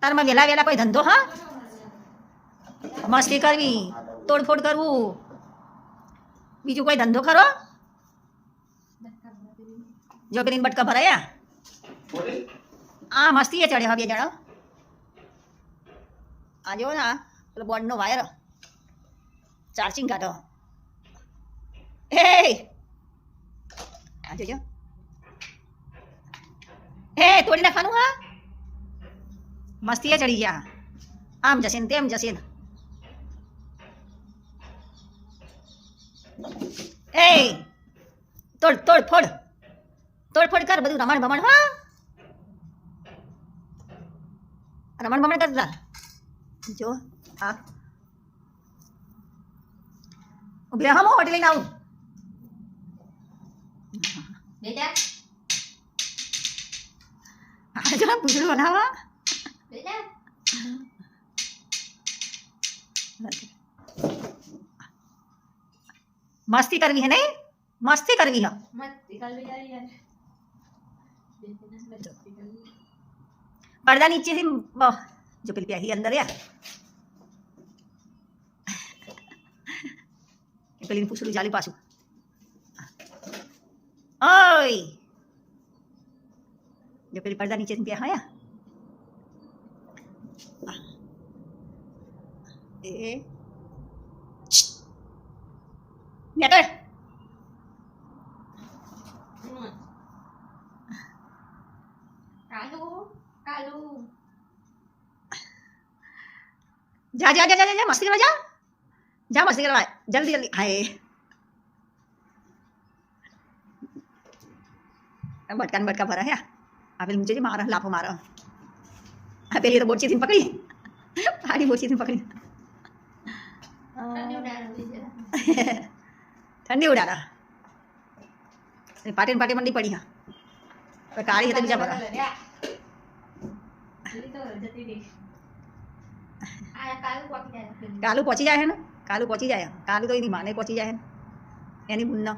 તારમાં વેલા વેલા કોઈ ધંધો હા મસ્તી કરવી તોડફોડ કરવું બીજું કોઈ ધંધો ખરો જો પેલી બટકા ભરાયા આ મસ્તી એ ચડ્યો બે જણો આ જો ને પેલો બોન્ડનો વાયર ચાર્જિંગ કાઢો એ આ જોજો એ તોડી નાખવાનું હા મસ્તી એ ચડી ગયા આમ જશે ને તેમ જશે ને એ તોડ તોડ ફોડ તોડફોડ કર બધું રમણ ભમણ હા રમણ ભમણ કરતા જો હા ઉભી રહો હોટલ લઈને આવું બેટા આ જો પૂછડું બનાવવા બેટા મસ્તી કરવી હે નહીં મસ્તી કરવી હે મસ્તી કરવી યાર મસ્તી કરવી પડદા નીચેથી જો પેલી પ્યાહી અંદર યાર પેલી પૂછડું ચાલ્યું પાછું ઓય જો પેલી પડદા નીચેથી પ્યા હયા એ નીકળ કાલુ કાલુ જા જા જા જા જા મસ્તી કરવા જા જા મસ્તી કરવા જલ્દી જલ્દી હાય બટકા બટકા ભરા હે આ પેલી નીચે મારા લાફો મારો આ પેલી તો બોચીથી પકડી આડી બોચીથી પકડી ઠંડી ઉડાડા પાટી પાટી મંડી પડી હા કાળી હતી બીજા ભરા કાલુ પહોંચી જાય હે ને કાલુ પહોંચી જાય કાલુ તો એની માને પહોંચી જાય હે ને એની બુનનો